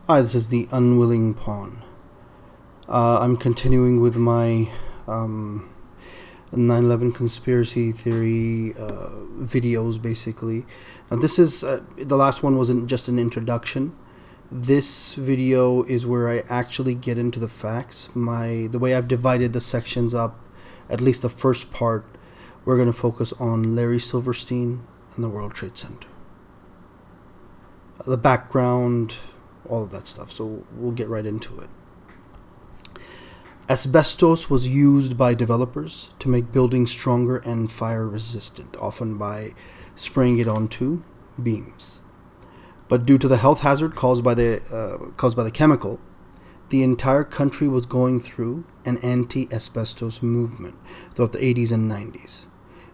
Hi, this is the Unwilling Pawn. I'm continuing with my 9/11 conspiracy theory videos, basically. Now, this is the last one wasn't just an introduction. This video is where I actually get into the facts. The way I've divided the sections up, at least the first part, we're going to focus on Larry Silverstein and the World Trade Center. The background, all of that stuff. So we'll get right into it. Asbestos was used by developers to make buildings stronger and fire resistant, often by spraying it onto beams. But due to the health hazard caused by the chemical, the entire country was going through an anti-asbestos movement throughout the 80s and 90s,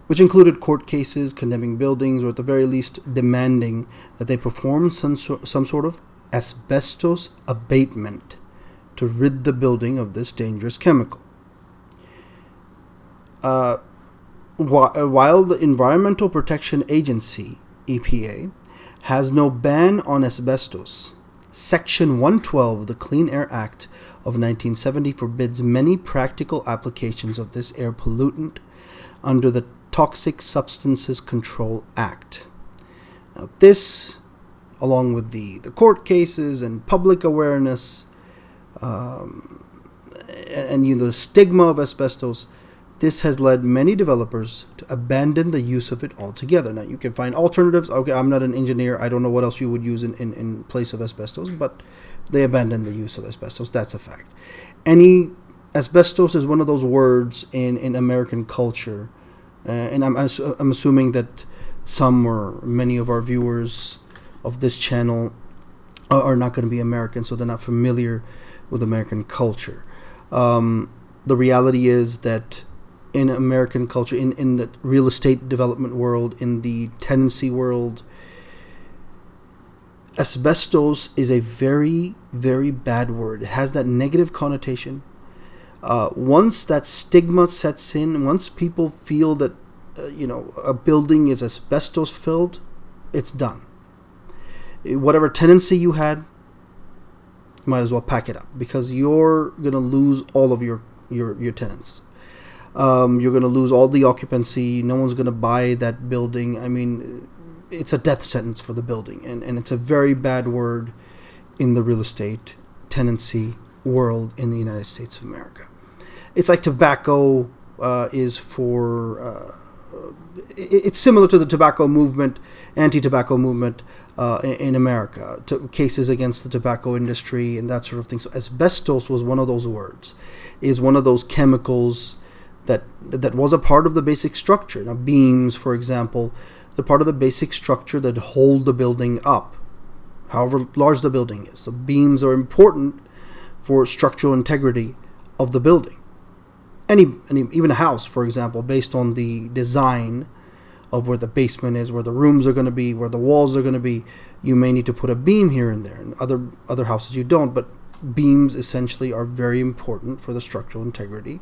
which included court cases condemning buildings, or at the very least demanding that they perform some sort of asbestos abatement to rid the building of this dangerous chemical. While the Environmental Protection Agency, EPA, has no ban on asbestos, Section 112 of the Clean Air Act of 1970 forbids many practical applications of this air pollutant under the Toxic Substances Control Act. Now, this, along with the court cases and public awareness, and the stigma of asbestos, this has led many developers to abandon the use of it altogether. Now, you can find alternatives. Okay, I'm not an engineer. I don't know what else you would use in place of asbestos, but they abandon the use of asbestos. That's a fact. Asbestos is one of those words in American culture, and I'm assuming that some or many of our viewers of this channel are not going to be American, so they're not familiar with American culture. The reality is that in American culture, in the real estate development world, in the tenancy world, asbestos is a very, very bad word. It has that negative connotation. Once that stigma sets in, once people feel that a building is asbestos filled, it's done. Whatever tenancy you had, might as well pack it up, because you're going to lose all of your tenants. You're going to lose all the occupancy. No one's going to buy that building. I mean, it's a death sentence for the building, and it's a very bad word in the real estate tenancy world in the United States of America. It's like tobacco is for... it's similar to the tobacco movement, anti-tobacco movement in America, cases against the tobacco industry and that sort of thing. So asbestos was one of those words, is one of those chemicals that was a part of the basic structure. Now, beams, for example, the part of the basic structure that hold the building up, however large the building is. So beams are important for structural integrity of the building. Even a house, for example, based on the design of where the basement is, where the rooms are going to be, where the walls are going to be, you may need to put a beam here and there. And other houses you don't, but beams essentially are very important for the structural integrity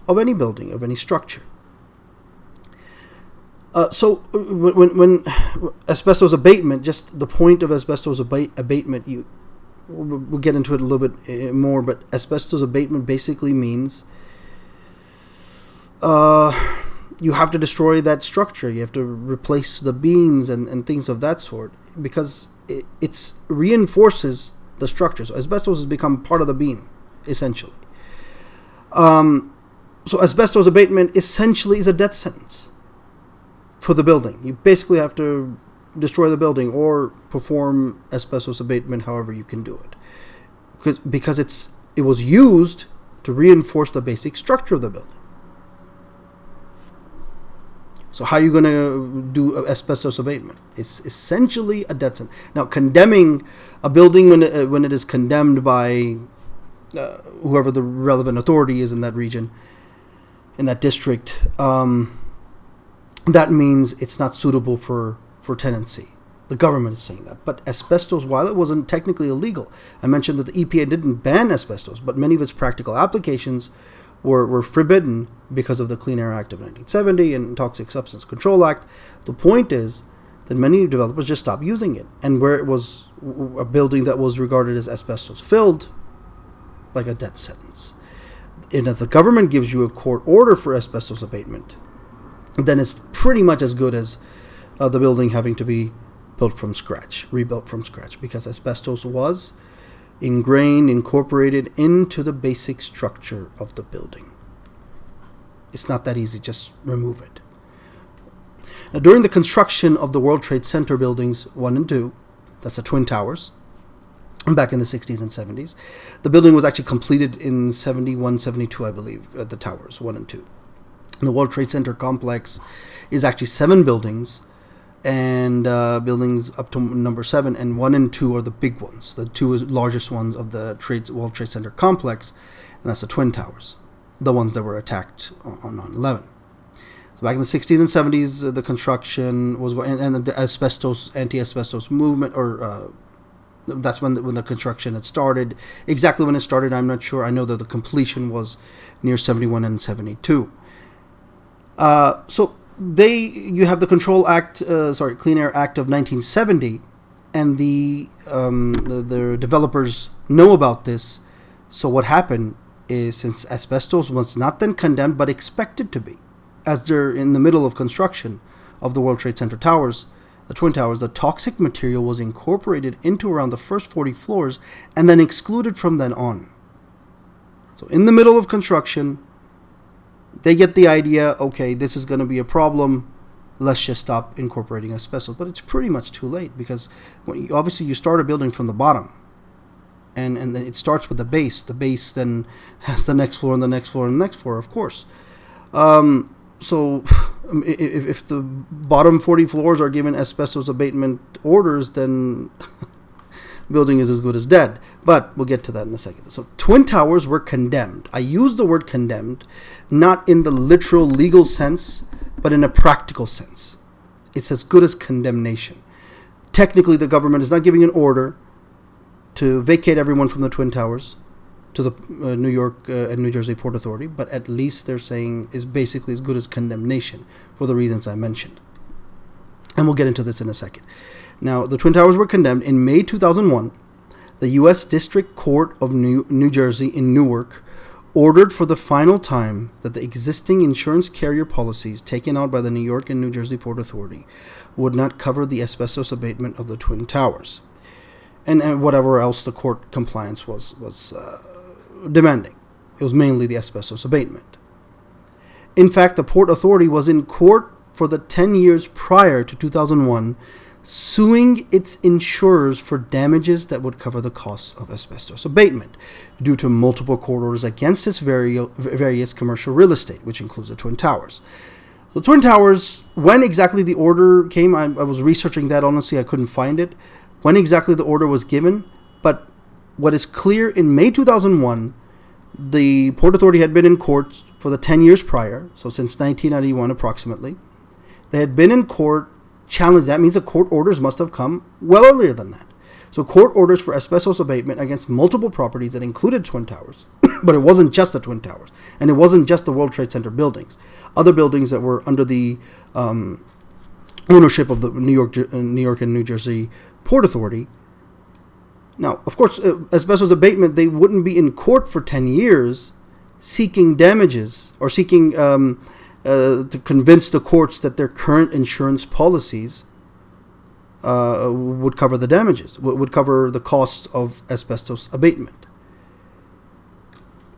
of any building, of any structure. So when asbestos abatement, just the point of asbestos abatement, we'll get into it a little bit more, but asbestos abatement basically means you have to destroy that structure. You have to replace the beams and things of that sort, because it reinforces the structure. So asbestos has become part of the beam, essentially. So asbestos abatement essentially is a death sentence for the building. You basically have to destroy the building or perform asbestos abatement however you can do it, because it was used to reinforce the basic structure of the building. So how are you going to do asbestos abatement? It's essentially a death sentence. Now, condemning a building when it is condemned by whoever the relevant authority is in that region, in that district, that means it's not suitable for tenancy. The government is saying that. But asbestos, while it wasn't technically illegal, I mentioned that the EPA didn't ban asbestos, but many of its practical applications were forbidden because of the Clean Air Act of 1970 and Toxic Substance Control Act. The point is then many developers just stopped using it. And where it was a building that was regarded as asbestos filled, like a death sentence. And if the government gives you a court order for asbestos abatement, then it's pretty much as good as the building having to be built from scratch, rebuilt from scratch, because asbestos was incorporated into the basic structure of the building. It's not that easy, just remove it. Now, during the construction of the World Trade Center buildings 1 and 2, that's the Twin Towers, back in the 60s and 70s, the building was actually completed in 71, 72, I believe, at the towers 1 and 2. The World Trade Center complex is actually 7 buildings, and buildings up to number 7, and 1 and 2 are the big ones, the 2 largest ones of the World Trade Center complex, and that's the Twin Towers, the ones that were attacked on 9/11. So back in the 60s and 70s, the construction was going, and the anti-asbestos movement, or that's when the construction had started. Exactly when it started, I'm not sure. I know that the completion was near 71 and 72. So you have the Clean Air Act of 1970, and the developers know about this. So what happened is, since asbestos was not then condemned but expected to be, as they're in the middle of construction of the World Trade Center towers, the Twin Towers, the toxic material was incorporated into around the first 40 floors and then excluded from then on. So in the middle of construction, they get the idea, okay, this is going to be a problem, let's just stop incorporating asbestos. But it's pretty much too late, because obviously you start a building from the bottom, and then it starts with the base. The base then has the next floor and the next floor and the next floor, of course. So if the bottom 40 floors are given asbestos abatement orders, then building is as good as dead. But we'll get to that in a second. So Twin Towers were condemned. I use the word condemned not in the literal legal sense, but in a practical sense. It's as good as condemnation. Technically, the government is not giving an order to vacate everyone from the Twin Towers to the New York and New Jersey Port Authority, but at least they're saying is basically as good as condemnation for the reasons I mentioned. And we'll get into this in a second. Now, the Twin Towers were condemned in May 2001. The U.S. District Court of New Jersey in Newark ordered for the final time that the existing insurance carrier policies taken out by the New York and New Jersey Port Authority would not cover the asbestos abatement of the Twin Towers, and whatever else the court compliance was demanding. It was mainly the asbestos abatement. In fact, the Port Authority was in court for the 10 years prior to 2001, suing its insurers for damages that would cover the costs of asbestos abatement due to multiple court orders against its various commercial real estate, which includes the Twin Towers. The Twin Towers, when exactly the order came, I was researching that. Honestly, I couldn't find it, when exactly the order was given. But what is clear, in May 2001, the Port Authority had been in court for the 10 years prior, so since 1991 approximately. They had been in court challenged. That means the court orders must have come well earlier than that. So court orders for asbestos abatement against multiple properties that included Twin Towers. But it wasn't just the Twin Towers, and it wasn't just the World Trade Center buildings. Other buildings that were under the ownership of the New York and New Jersey Port Authority. Now, of course, asbestos abatement, they wouldn't be in court for 10 years seeking damages or seeking to convince the courts that their current insurance policies would cover the damages, would cover the cost of asbestos abatement,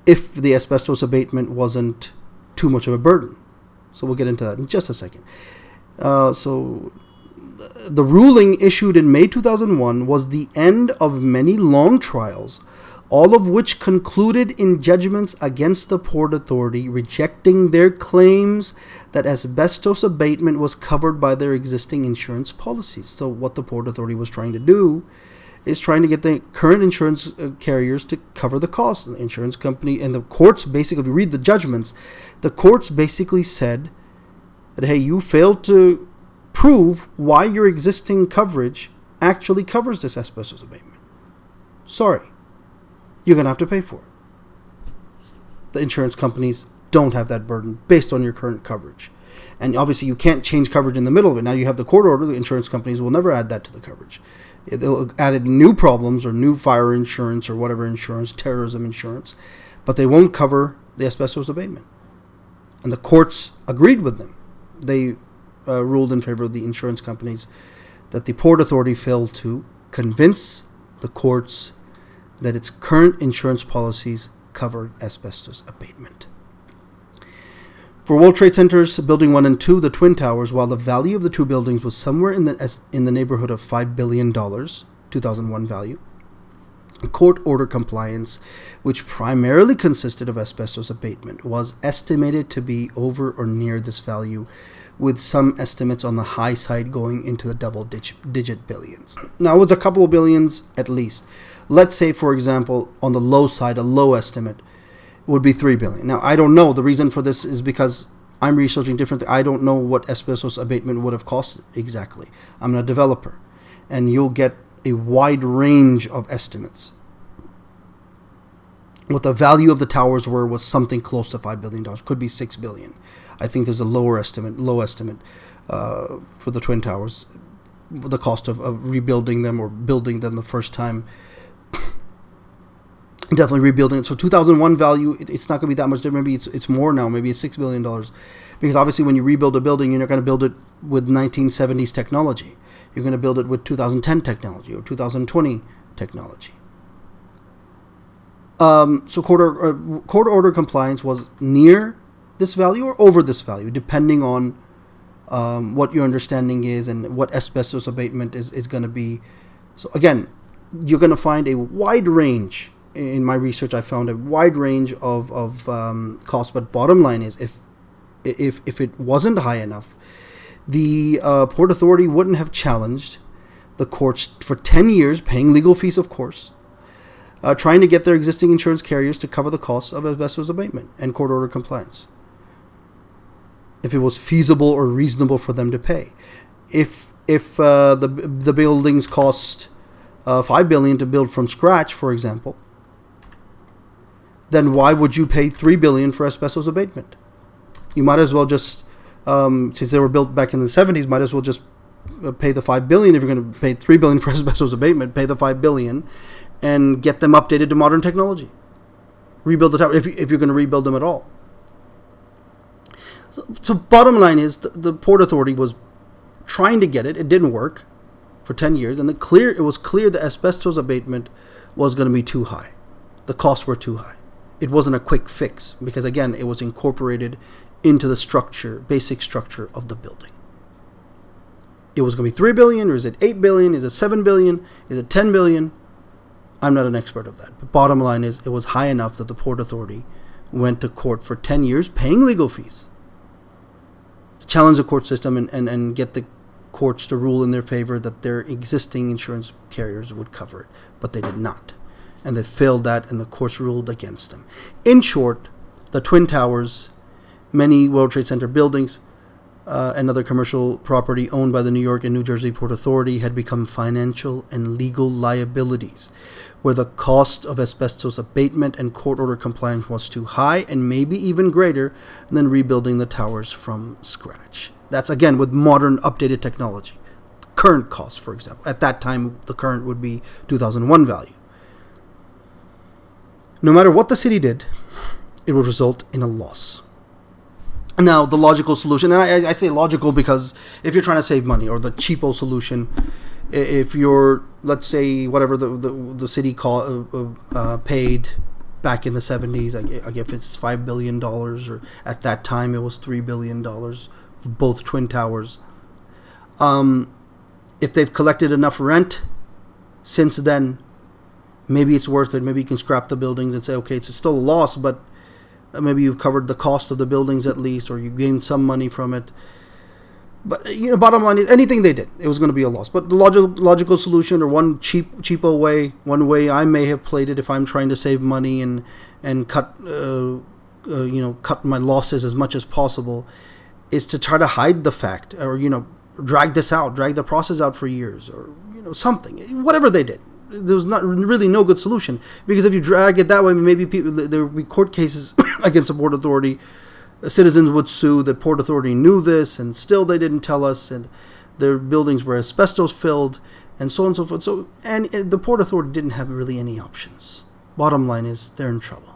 if the asbestos abatement wasn't too much of a burden. So we'll get into that in just a second. So the ruling issued in May 2001 was the end of many long trials, all of which concluded in judgments against the Port Authority, rejecting their claims that asbestos abatement was covered by their existing insurance policies. So what the Port Authority was trying to do is trying to get the current insurance carriers to cover the cost. And the insurance company and the courts, basically, if you read the judgments, the courts basically said that, hey, you failed to prove why your existing coverage actually covers this asbestos abatement. Sorry. You're going to have to pay for it. The insurance companies don't have that burden based on your current coverage. And obviously you can't change coverage in the middle of it. Now you have the court order. The insurance companies will never add that to the coverage. They'll add new problems or new fire insurance or whatever insurance, terrorism insurance, but they won't cover the asbestos abatement. And the courts agreed with them. They ruled in favor of the insurance companies that the Port Authority failed to convince the courts that its current insurance policies covered asbestos abatement. For World Trade Centers Building 1 and 2, the Twin Towers, while the value of the two buildings was somewhere in the neighborhood of $5 billion, 2001 value, court order compliance, which primarily consisted of asbestos abatement, was estimated to be over or near this value, with some estimates on the high side going into the double-digit billions. Now, it was a couple of billions at least. Let's say, for example, on the low side, a low estimate would be $3 billion. Now, I don't know. The reason for this is because I'm researching different things. I don't know what asbestos abatement would have cost exactly. I'm not a developer. And you'll get a wide range of estimates. What the value of the towers were was something close to $5 billion. Could be $6 billion. I think there's a low estimate for the Twin Towers. The cost of rebuilding them or building them the first time. Definitely rebuilding it. So 2001 value, it's not going to be that much different. Maybe it's more now. Maybe it's $6 billion. Because obviously when you rebuild a building, you're not going to build it with 1970s technology. You're going to build it with 2010 technology or 2020 technology. So court order compliance was near this value or over this value, depending on what your understanding is and what asbestos abatement is going to be. So again, you're going to find a wide range. In my research, I found a wide range of costs. But bottom line is, if it wasn't high enough, the Port Authority wouldn't have challenged the courts for 10 years, paying legal fees, of course, trying to get their existing insurance carriers to cover the costs of asbestos abatement and court order compliance. If it was feasible or reasonable for them to pay. If the buildings cost $5 billion to build from scratch, for example, then why would you pay $3 billion for asbestos abatement? You might as well just, since they were built back in the 70s, might as well just pay the $5 billion. If you're going to pay $3 billion for asbestos abatement, pay the $5 billion and get them updated to modern technology. Rebuild the tower if you're going to rebuild them at all. So bottom line is the Port Authority was trying to get it. It didn't work for 10 years, and it was clear the asbestos abatement was going to be too high. The costs were too high. It wasn't a quick fix because, again, it was incorporated into the basic structure of the building. It was going to be $3 billion, or is it $8 billion? Is it $7 billion? Is it $10 billion? I'm not an expert of that. But bottom line is, it was high enough that the Port Authority went to court for 10 years, paying legal fees, to challenge the court system and get the courts to rule in their favor that their existing insurance carriers would cover it. But they did not. And they failed that, and the courts ruled against them. In short, the Twin Towers, many World Trade Center buildings, and other commercial property owned by the New York and New Jersey Port Authority had become financial and legal liabilities, where the cost of asbestos abatement and court order compliance was too high and maybe even greater than rebuilding the towers from scratch. That's, again, with modern updated technology. Current cost, for example. At that time, the current would be 2001 value. No matter what the city did, it would result in a loss. Now, the logical solution, and I say logical because if you're trying to save money, or the cheapo solution, if you're, let's say, whatever the city paid back in the 70s, I guess it's $5 billion, or at that time it was $3 billion for both Twin Towers. If they've collected enough rent since then, maybe it's worth it. Maybe you can scrap the buildings and say, okay, it's still a loss, but maybe you've covered the cost of the buildings at least, or you gained some money from it. But bottom line is, anything they did, it was going to be a loss. But the logical solution, or one cheapo way, one way I may have played it if I'm trying to save money and cut cut my losses as much as possible, is to try to hide the fact, or drag the process out for years, or something, whatever they did. There was not really no good solution, because if you drag it that way, maybe there will be court cases against the Port Authority citizens would sue. The Port Authority knew this, and still they didn't tell us, and their buildings were asbestos filled, and so on and so forth. So, and the Port Authority didn't have really any options. Bottom line is, they're in trouble.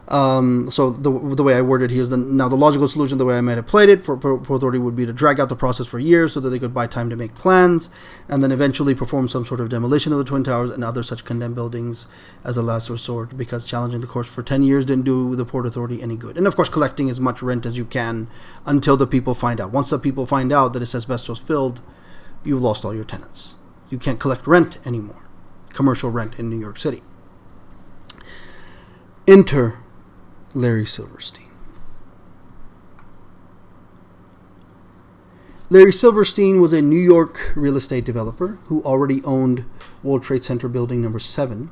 So the way I worded here is now the logical solution, the way I might have played it for Port Authority, would be to drag out the process for years so that they could buy time to make plans, and then eventually perform some sort of demolition of the Twin Towers and other such condemned buildings as a last resort, because challenging the courts for 10 years didn't do the Port Authority any good. And of course, collecting as much rent as you can until the people find out. Once the people find out that it's asbestos filled, you've lost all your tenants. You can't collect rent anymore, commercial rent in New York City. Enter Larry Silverstein. Larry Silverstein was a New York real estate developer who already owned World Trade Center Building Number 7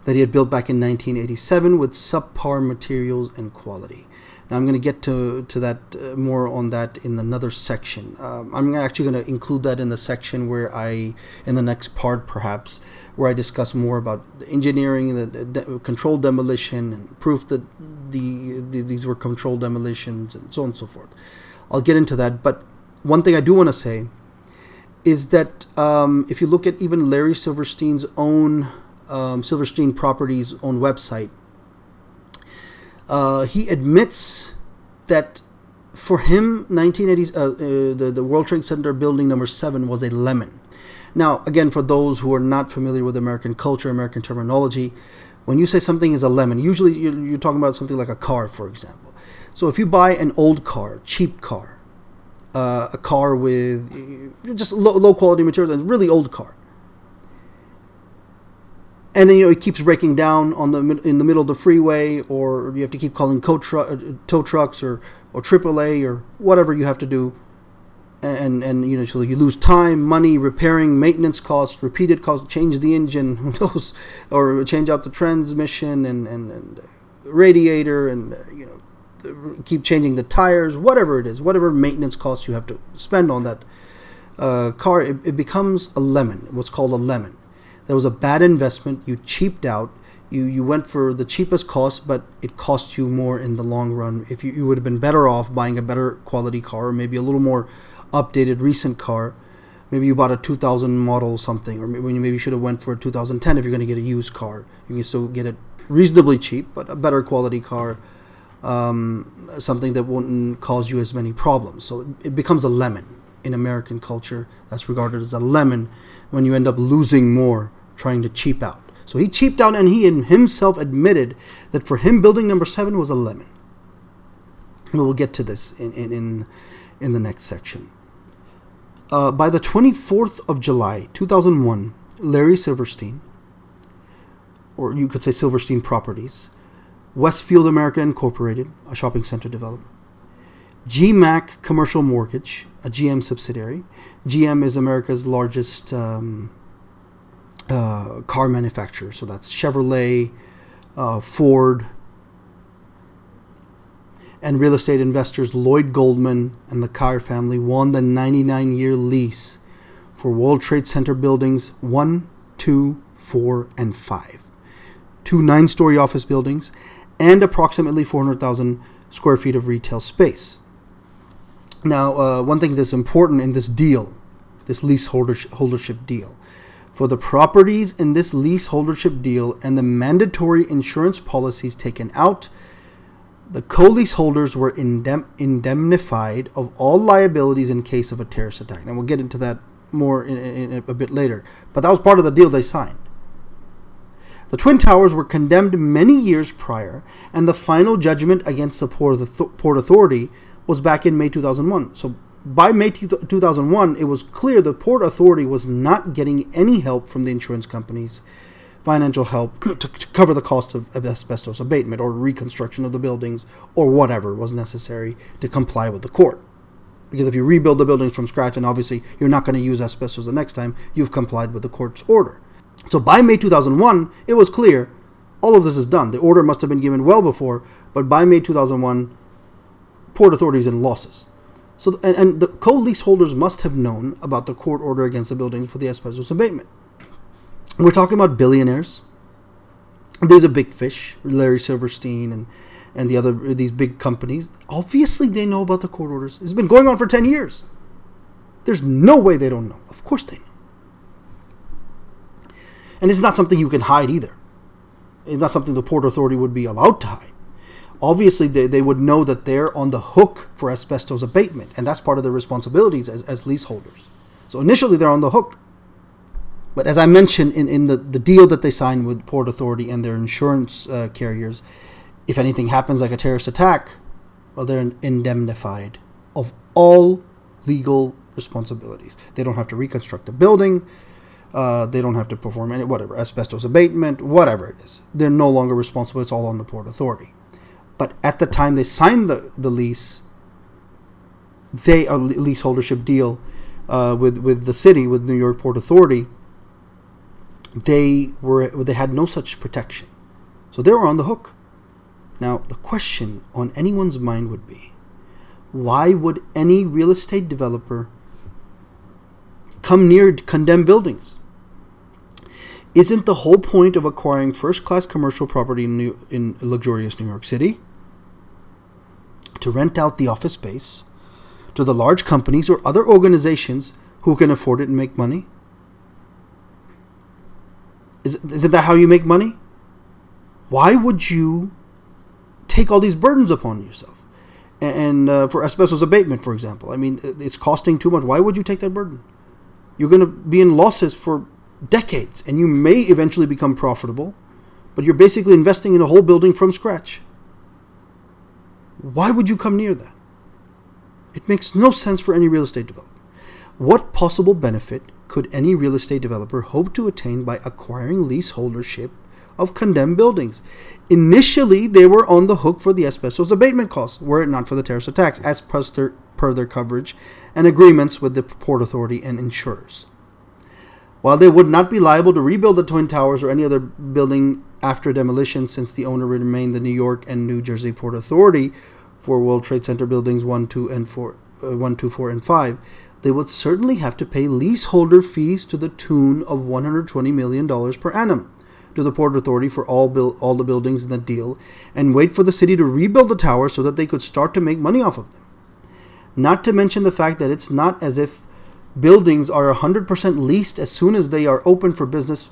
that he had built back in 1987 with subpar materials and quality. Now I'm going to get to that more on that in another section. I'm actually going to include that in the section where in the next part perhaps, where I discuss more about the engineering, the controlled demolition, and proof that these were controlled demolitions, and so on and so forth. I'll get into that, but one thing I do want to say is that if you look at even Larry Silverstein's own Silverstein Properties own website, he admits that for him, 1980s, the World Trade Center Building Number 7 was a lemon. Now, again, for those who are not familiar with American culture, American terminology, when you say something is a lemon, usually you're talking about something like a car, for example. So if you buy an old car, cheap car, a car with just low quality material, a really old car, and then it keeps breaking down in the middle of the freeway, or you have to keep calling tow trucks or AAA or whatever you have to do, and so you lose time, money, repairing, maintenance costs, repeated costs, change the engine, who knows, or change out the transmission and radiator, and keep changing the tires, whatever it is, whatever maintenance costs you have to spend on that car, it becomes a lemon, what's called a lemon. That was a bad investment. You cheaped out. You went for the cheapest cost, but it cost you more in the long run. If you would have been better off buying a better quality car, or maybe a little more updated recent car. Maybe you bought a 2000 model something, or maybe you should have went for a 2010 if you're going to get a used car. You can still get it reasonably cheap, but a better quality car, something that wouldn't cause you as many problems. So it becomes a lemon in American culture. That's regarded as a lemon when you end up losing more trying to cheap out. So he cheaped out, and he himself admitted that for him, Building Number 7 was a lemon. We'll get to this in the next section. By the 24th of July, 2001, Larry Silverstein, or you could say Silverstein Properties, Westfield America Incorporated, a shopping center developer, GMAC Commercial Mortgage, a GM subsidiary. GM is America's largest car manufacturer, so that's Chevrolet, Ford, and real estate investors Lloyd Goldman and the Carr family won the 99-year lease for World Trade Center buildings 1, 2, 4, and 5. 2 9-story office buildings and approximately 400,000 square feet of retail space. Now, one thing that's important in this deal, this leaseholdership deal, for the properties in this leaseholdership deal and the mandatory insurance policies taken out, the co-leaseholders were indemnified of all liabilities in case of a terrorist attack. And we'll get into that more in a bit later. But that was part of the deal they signed. The Twin Towers were condemned many years prior, and the final judgment against the Port Authority was back in May 2001. So by May 2001, it was clear the Port Authority was not getting any help from the insurance companies, financial help to cover the cost of asbestos abatement or reconstruction of the buildings or whatever was necessary to comply with the court. Because if you rebuild the buildings from scratch, and obviously you're not going to use asbestos the next time, you've complied with the court's order. So by May 2001, it was clear all of this is done. The order must have been given well before, but by May 2001, Port Authority is in losses. So, and the co-leaseholders must have known about the court order against the buildings for the asbestos abatement. We're talking about billionaires. There's a big fish, Larry Silverstein and these big companies, obviously they know about the court orders. It's been going on for 10 years. There's no way they don't know. Of course they know. And it's not something you can hide either. It's not something the Port Authority would be allowed to hide. Obviously, they would know that they're on the hook for asbestos abatement, and that's part of their responsibilities as leaseholders. So initially, they're on the hook. But as I mentioned in the deal that they signed with Port Authority and their insurance carriers, if anything happens like a terrorist attack, well, they're indemnified of all legal responsibilities. They don't have to reconstruct the building. They don't have to perform any, whatever, asbestos abatement, whatever it is. They're no longer responsible. It's all on the Port Authority. But at the time they signed the lease, a leaseholdership deal with the city, with New York Port Authority, they had no such protection. So they were on the hook. Now, the question on anyone's mind would be, why would any real estate developer come near condemned buildings? Isn't the whole point of acquiring first-class commercial property in luxurious New York City to rent out the office space to the large companies or other organizations who can afford it and make money? Isn't that how you make money? Why would you take all these burdens upon yourself? And for asbestos abatement, for example, I mean, it's costing too much. Why would you take that burden? You're going to be in losses for decades, and you may eventually become profitable, but you're basically investing in a whole building from scratch. Why would you come near that? It makes no sense for any real estate developer. What possible benefit could any real estate developer hope to attain by acquiring leaseholdership of condemned buildings? Initially, they were on the hook for the asbestos abatement costs, were it not for the terrorist attacks, as per their coverage and agreements with the Port Authority and insurers. While they would not be liable to rebuild the Twin Towers or any other building after demolition, since the owner remained the New York and New Jersey Port Authority for World Trade Center buildings 1, 2, 4, and 5, they would certainly have to pay leaseholder fees to the tune of $120 million per annum to the Port Authority for all the buildings in the deal, and wait for the city to rebuild the towers so that they could start to make money off of them. Not to mention the fact that it's not as if buildings are 100% leased as soon as they are open for business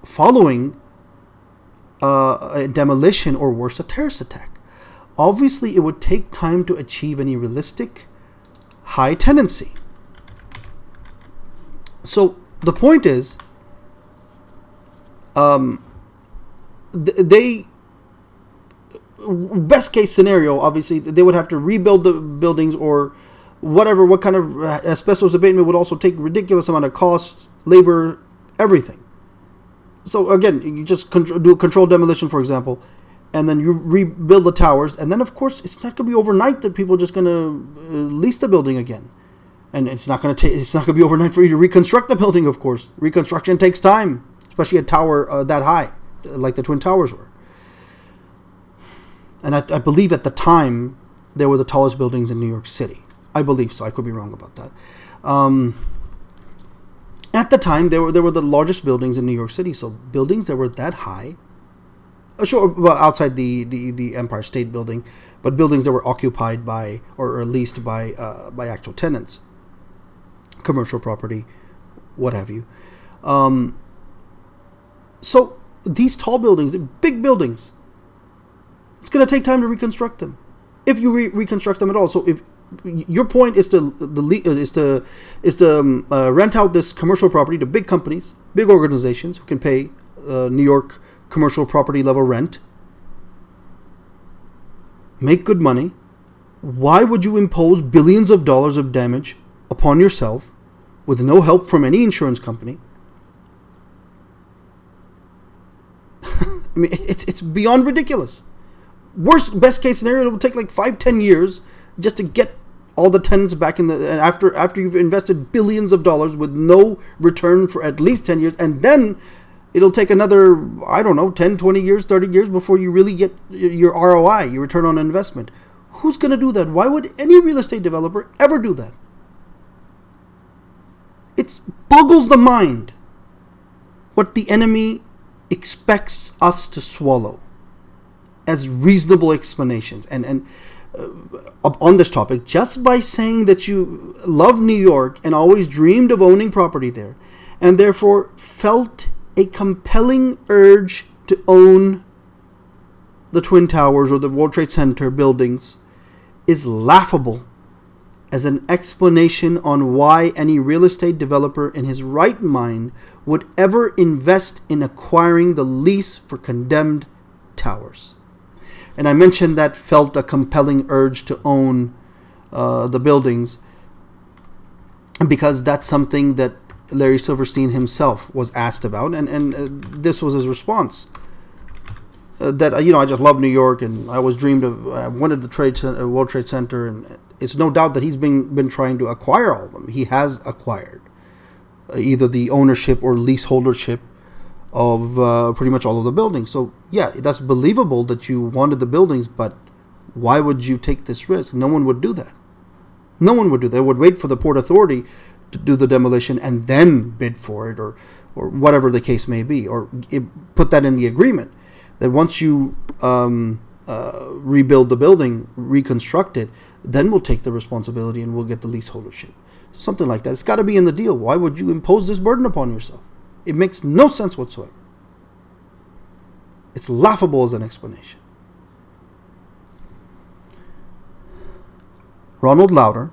following a demolition or worse, a terrorist attack. Obviously, it would take time to achieve any realistic high tenancy. So the point is, best case scenario, obviously, they would have to rebuild the buildings or what kind of asbestos abatement would also take ridiculous amount of cost, labor, everything. So again, you just do a controlled demolition, for example, and then you rebuild the towers, and then of course it's not going to be overnight that people are just going to lease the building again, and it's not going to be overnight for you to reconstruct the building. Of course, reconstruction takes time, especially a tower that high, like the Twin Towers were. And I believe at the time they were the tallest buildings in New York City. I believe so. I could be wrong about that. At the time, they were the largest buildings in New York City. So buildings that were that high, sure, well, outside the Empire State Building, but buildings that were occupied by or leased by actual tenants, commercial property, what have you. So these tall buildings, big buildings, it's going to take time to reconstruct them, if you reconstruct them at all. So if your point is to rent out this commercial property to big companies, big organizations who can pay New York commercial property level rent, make good money, why would you impose billions of dollars of damage upon yourself with no help from any insurance company? I mean, it's beyond ridiculous. Best case scenario, it will take like 5-10 years just to get all the tenants back in the after you've invested billions of dollars with no return for at least 10 years, and then it'll take another, I don't know, 10, 20 years, 30 years before you really get your ROI, your return on investment. Who's going to do that? Why would any real estate developer ever do that? It boggles the mind what the enemy expects us to swallow. as reasonable explanations. And on this topic, just by saying that you love New York and always dreamed of owning property there, and therefore felt a compelling urge to own the Twin Towers or the World Trade Center buildings, is laughable as an explanation on why any real estate developer in his right mind would ever invest in acquiring the lease for condemned towers. And I mentioned that felt a compelling urge to own the buildings because that's something that Larry Silverstein himself was asked about, and this was his response. That I just love New York, and I always dreamed of, I wanted the World Trade Center, and it's no doubt that he's been trying to acquire all of them. He has acquired either the ownership or leaseholdership of pretty much all of the buildings. So yeah, that's believable that you wanted the buildings, but why would you take this risk? No one would do that. No one would do that. They would wait for the Port Authority to do the demolition and then bid for it, or whatever the case may be, or put that in the agreement that once you rebuild the building, reconstruct it, then we'll take the responsibility and we'll get the leaseholdership. Something like that. It's got to be in the deal. Why would you impose this burden upon yourself? It makes no sense whatsoever. It's laughable as an explanation. Ronald Lauder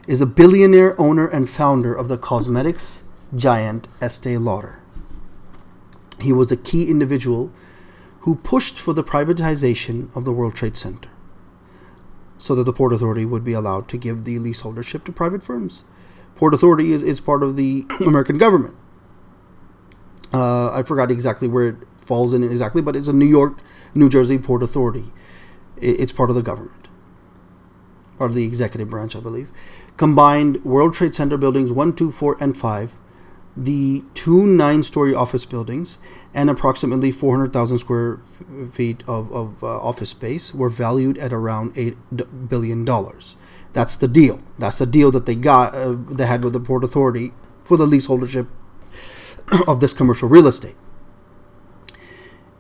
is a billionaire owner and founder of the cosmetics giant Estee Lauder. He was a key individual who pushed for the privatization of the World Trade Center so that the Port Authority would be allowed to give the leaseholdership to private firms. Port Authority is part of the American government. I forgot exactly where it falls in exactly, but it's a New York, New Jersey Port Authority. It's part of the government, part of the executive branch, I believe. Combined World Trade Center buildings 1, 2, 4, and 5, the 2 9-story office buildings, and approximately 400,000 square feet of office space were valued at around $8 billion. That's the deal. That's the deal that they had with the Port Authority for the leaseholdership of this commercial real estate.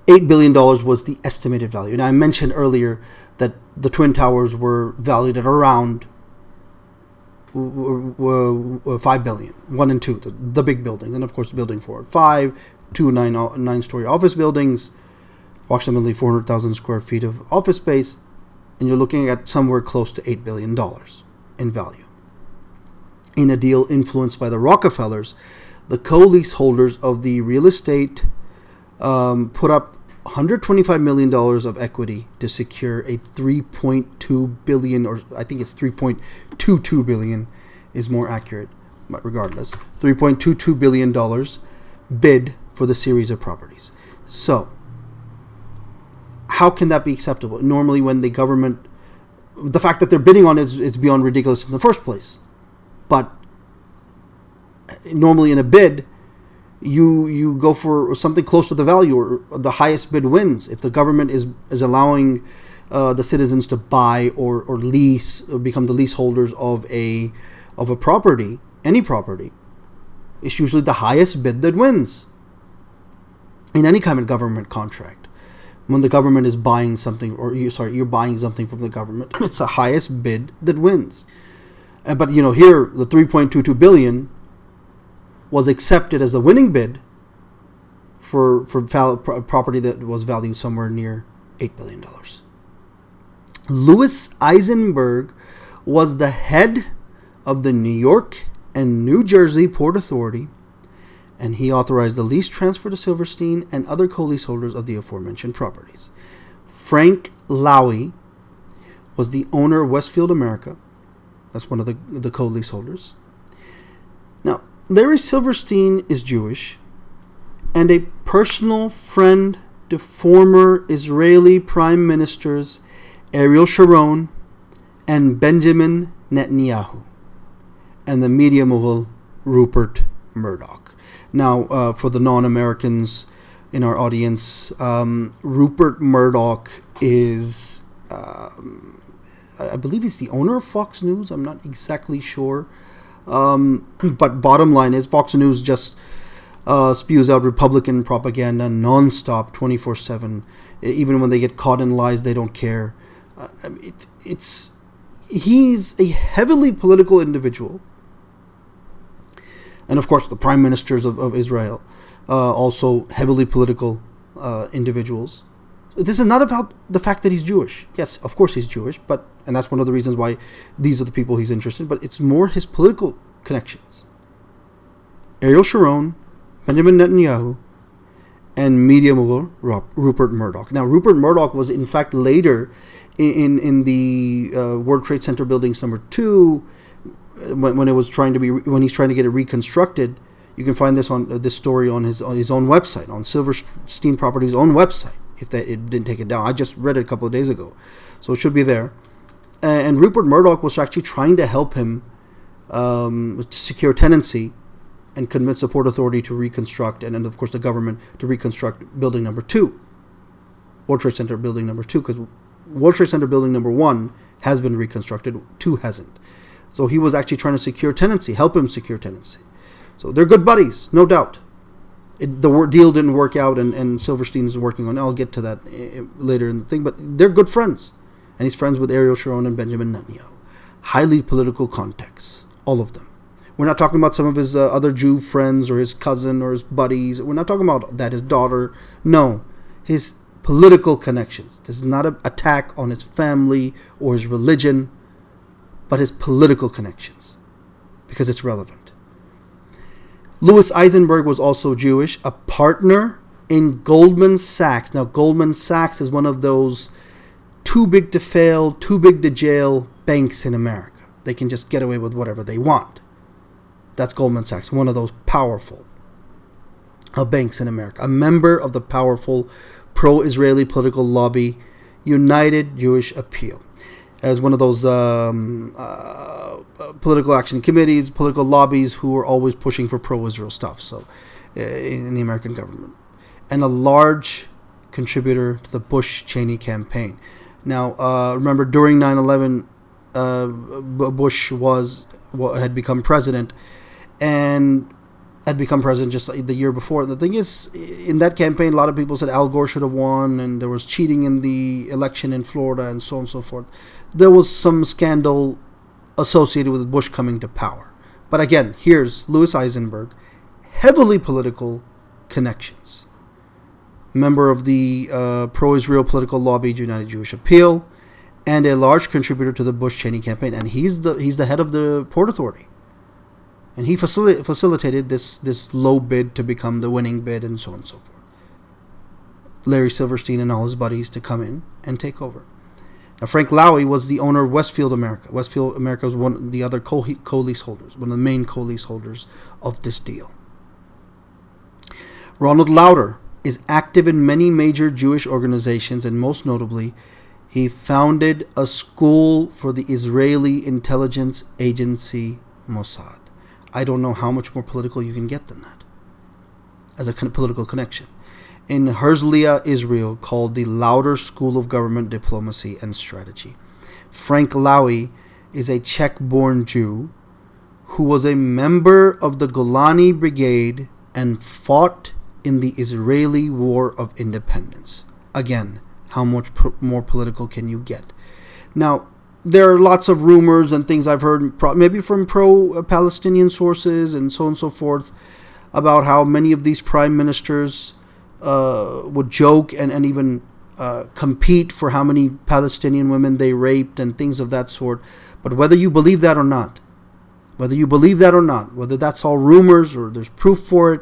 $8 billion was the estimated value. And I mentioned earlier that the Twin Towers were valued at around $5 billion, 1 and 2, the big buildings, and of course the building 4 and 5, 2 9-story office buildings, approximately 400,000 square feet of office space, and you're looking at somewhere close to $8 billion in value. In a deal influenced by the Rockefellers, the co-leaseholders of the real estate put up $125 million of equity to secure a $3.2 billion, or I think it's $3.22 billion is more accurate, but regardless, $3.22 billion bid for the series of properties. So, how can that be acceptable? Normally when the government, the fact that they're bidding on it is beyond ridiculous in the first place. But normally in a bid, you go for something close to the value, or the highest bid wins. If the government is allowing the citizens to buy or lease, or become the leaseholders of a property, any property, it's usually the highest bid that wins. In any kind of government contract, when the government is buying something, or you're buying something from the government, it's the highest bid that wins. But here the $3.22 billion was accepted as a winning bid for property that was valued somewhere near $8 billion. Louis Eisenberg was the head of the New York and New Jersey Port Authority, and he authorized the lease transfer to Silverstein and other co-leaseholders of the aforementioned properties. Frank Lowy was the owner of Westfield America. That's one of the co-leaseholders. Now, Larry Silverstein is Jewish and a personal friend to former Israeli Prime Ministers Ariel Sharon and Benjamin Netanyahu, and the media mogul Rupert Murdoch. Now, for the non-Americans in our audience, Rupert Murdoch is, I believe he's the owner of Fox News. I'm not exactly sure. But bottom line is, Fox News just spews out Republican propaganda nonstop, 24/7. Even when they get caught in lies, they don't care. He's a heavily political individual. And of course, the prime ministers of Israel, also heavily political individuals. This is not about the fact that he's Jewish. Yes, of course he's Jewish, and that's one of the reasons why these are the people he's interested in, but it's more his political connections. Ariel Sharon, Benjamin Netanyahu, and media mogul Rupert Murdoch. Now, Rupert Murdoch was in fact later in the World Trade Center buildings number 2, when he's trying to get it reconstructed. You can find this story on his own website, on Silverstein Properties' own website. If it didn't take it down, I just read it a couple of days ago, so it should be there. And Rupert Murdoch was actually trying to help him secure tenancy and convince the Port Authority to reconstruct, and of course the government to reconstruct building number 2, World Trade Center building number 2, because World Trade Center building number 1 has been reconstructed, 2 hasn't. So he was actually trying to secure tenancy, help him secure tenancy. So they're good buddies, no doubt. The deal didn't work out, and Silverstein is working on it. I'll get to that later in the thing, but they're good friends. And he's friends with Ariel Sharon and Benjamin Netanyahu. Highly political contacts, all of them. We're not talking about some of his other Jew friends or his cousin or his buddies. We're not talking about that, his daughter. No, his political connections. This is not an attack on his family or his religion, but his political connections, because it's relevant. Louis Eisenberg was also Jewish, a partner in Goldman Sachs. Now, Goldman Sachs is one of those too big to fail, too big to jail banks in America. They can just get away with whatever they want. That's Goldman Sachs, one of those powerful banks in America. A member of the powerful pro-Israeli political lobby, United Jewish Appeal. As one of those political action committees, political lobbies who are always pushing for pro-Israel stuff. So, in the American government, and a large contributor to the Bush-Cheney campaign. Now, remember during 9/11, Bush had become president, and had become president just like the year before. The thing is, in that campaign, a lot of people said Al Gore should have won, and there was cheating in the election in Florida, and so on and so forth. There was some scandal associated with Bush coming to power. But again, here's Louis Eisenberg, heavily political connections. Member of the pro-Israel political lobby, United Jewish Appeal, and a large contributor to the Bush-Cheney campaign. And he's the head of the Port Authority. And he facilitated this low bid to become the winning bid, and so on and so forth. Larry Silverstein and all his buddies to come in and take over. Now, Frank Lowy was the owner of Westfield America. Westfield America was one of the other co-lease holders, one of the main co-lease holders of this deal. Ronald Lauder is active in many major Jewish organizations, and most notably, he founded a school for the Israeli intelligence agency Mossad. I don't know how much more political you can get than that as a political connection. In Herzliya, Israel, called the Lauder School of Government Diplomacy and Strategy. Frank Lowy is a Czech-born Jew who was a member of the Golani Brigade and fought in the Israeli War of Independence. Again, how much more political can you get? Now, there are lots of rumors and things I've heard, maybe from pro-Palestinian sources and so on and so forth, about how many of these prime ministers would joke and even compete for how many Palestinian women they raped and things of that sort. But whether you believe that or not, whether that's all rumors or there's proof for it,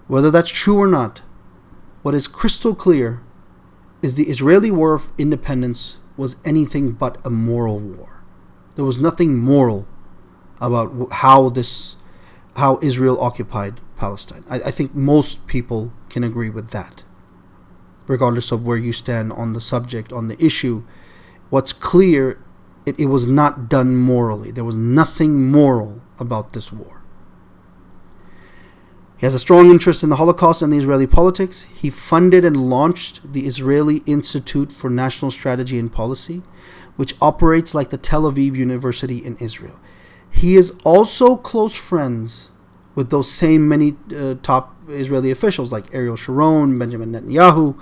whether that's true or not, what is crystal clear is the Israeli War of Independence was anything but a moral war. There was nothing moral about how Israel occupied Palestine. I think most people can agree with that, regardless of where you stand on the subject, on the issue. What's clear, it was not done morally. There was nothing moral about this war. He has a strong interest in the Holocaust and the Israeli politics. He funded and launched the Israeli Institute for National Strategy and Policy, which operates like the Tel Aviv University in Israel. He is also close friends with those same many top Israeli officials like Ariel Sharon, Benjamin Netanyahu,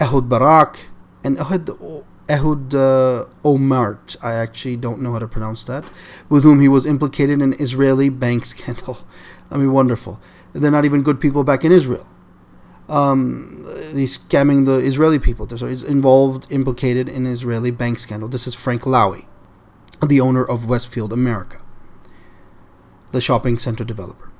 Ehud Barak, and Ehud Olmert. I actually don't know how to pronounce that. With whom he was implicated in an Israeli bank scandal. I mean, wonderful. They're not even good people back in Israel. He's scamming the Israeli people. So he's implicated in an Israeli bank scandal. This is Frank Lowy, the owner of Westfield America, the shopping center developer.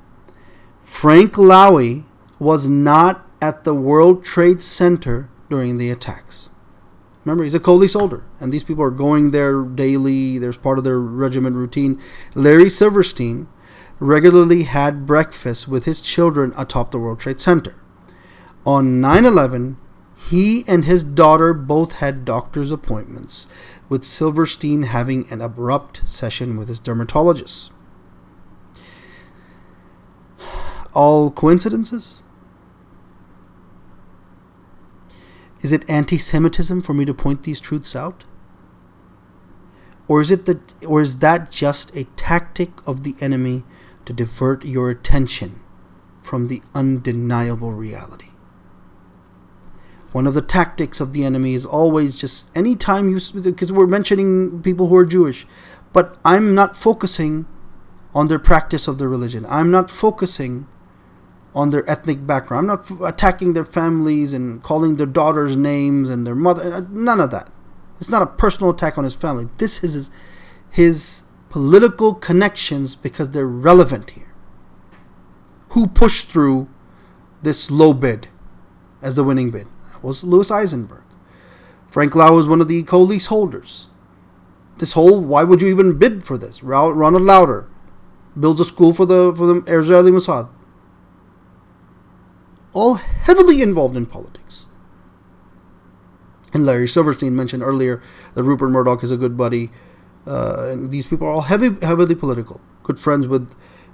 Frank Lowy was not at the World Trade Center during the attacks. Remember, he's a Coley soldier, and these people are going there daily. There's part of their regiment routine. Larry Silverstein regularly had breakfast with his children atop the World Trade Center. On 9/11, he and his daughter both had doctor's appointments, with Silverstein having an abrupt session with his dermatologist. All coincidences? Is it anti-Semitism for me to point these truths out? Or is that just a tactic of the enemy to divert your attention from the undeniable reality? One of the tactics of the enemy is always just anytime because we're mentioning people who are Jewish, but I'm not focusing on their practice of their religion. I'm not focusing on their ethnic background. I'm not attacking their families and calling their daughters names and their mother. None of that. It's not a personal attack on his family. This is his political connections because they're relevant here. Who pushed through this low bid as the winning bid? That was Louis Eisenberg. Frank Lowy was one of the co-lease holders. Why would you even bid for this? Ronald Lauder builds a school for the Israeli Mossad. All heavily involved in politics. And Larry Silverstein mentioned earlier that Rupert Murdoch is a good buddy. And these people are all heavily political. Good friends with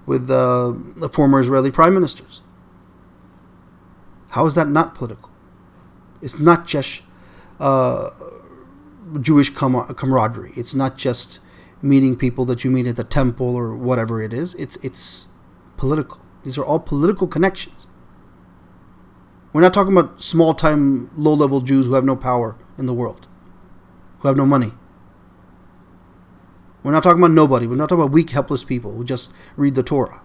the former Israeli prime ministers. How is that not political? It's not just Jewish camaraderie. It's not just meeting people that you meet at the temple or whatever it is. It's political. These are all political connections. We're not talking about small-time, low-level Jews who have no power in the world, who have no money. We're not talking about nobody. We're not talking about weak, helpless people who just read the Torah.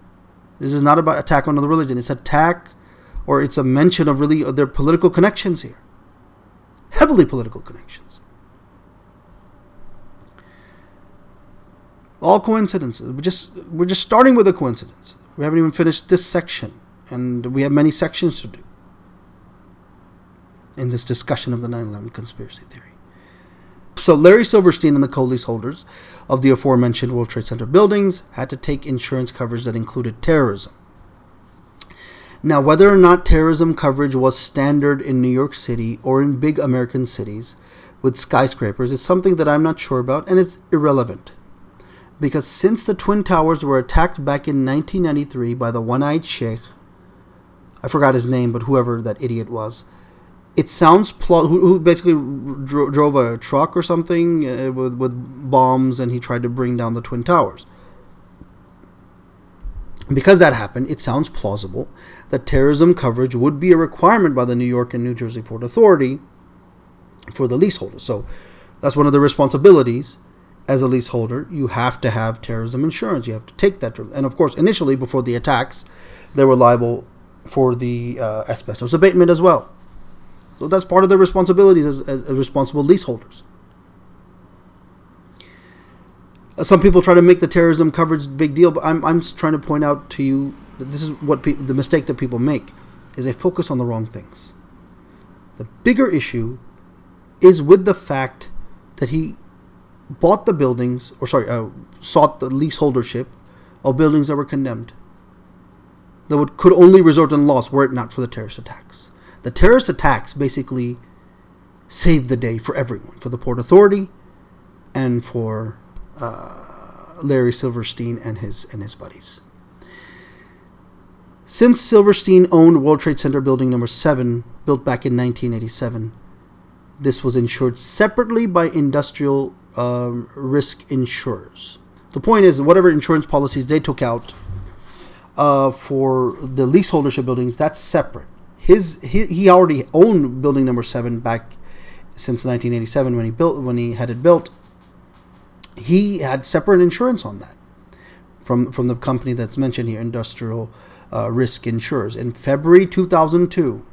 This is not about attack on the religion. It's it's a mention of really their political connections here. Heavily political connections. All coincidences. We're just starting with a coincidence. We haven't even finished this section, and we have many sections to do in this discussion of the 9/11 conspiracy theory. So Larry Silverstein and the co-lease holders of the aforementioned World Trade Center buildings had to take insurance coverage that included terrorism. Now, whether or not terrorism coverage was standard in New York City or in big American cities with skyscrapers is something that I'm not sure about, and it's irrelevant. Because since the Twin Towers were attacked back in 1993 by the one-eyed sheikh, I forgot his name, but whoever that idiot was, it sounds who basically drove a truck or something with bombs, and he tried to bring down the Twin Towers. Because that happened, it sounds plausible that terrorism coverage would be a requirement by the New York and New Jersey Port Authority for the leaseholders. So that's one of the responsibilities as a leaseholder. You have to have terrorism insurance. You have to take that. And of course, initially, before the attacks, they were liable for the asbestos abatement as well. So that's part of their responsibilities as responsible leaseholders. Some people try to make the terrorism coverage a big deal, but I'm trying to point out to you that this is what the mistake that people make is they focus on the wrong things. The bigger issue is with the fact that he bought the buildings, sought the leaseholdership of buildings that were condemned, that could only result in loss were it not for the terrorist attacks. The terrorist attacks basically saved the day for everyone, for the Port Authority and for Larry Silverstein and his buddies. Since Silverstein owned World Trade Center Building Number 7, built back in 1987, this was insured separately by industrial risk insurers. The point is, whatever insurance policies they took out for the leaseholdership buildings, that's separate. He already owned building number 7 back since 1987 when he had it built. He had separate insurance on that from the company that's mentioned here, Industrial Risk Insurers. In February 2002,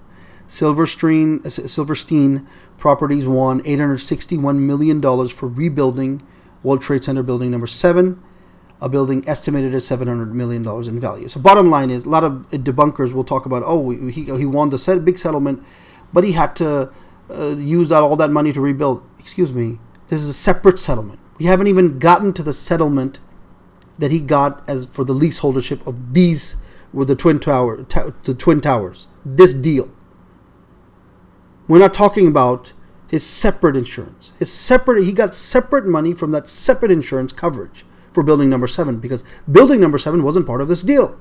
Silverstein Properties won $861 million for rebuilding World Trade Center building number 7, a building estimated at $700 million in value. So bottom line is, a lot of debunkers will talk about, he won the big settlement, but he had to use all that money to rebuild. Excuse me, this is a separate settlement. We haven't even gotten to the settlement that he got as for the leaseholdership of these with the Twin Towers. This deal. We're not talking about his separate insurance. He got separate money from that separate insurance coverage for building number 7, because building number 7 wasn't part of this deal.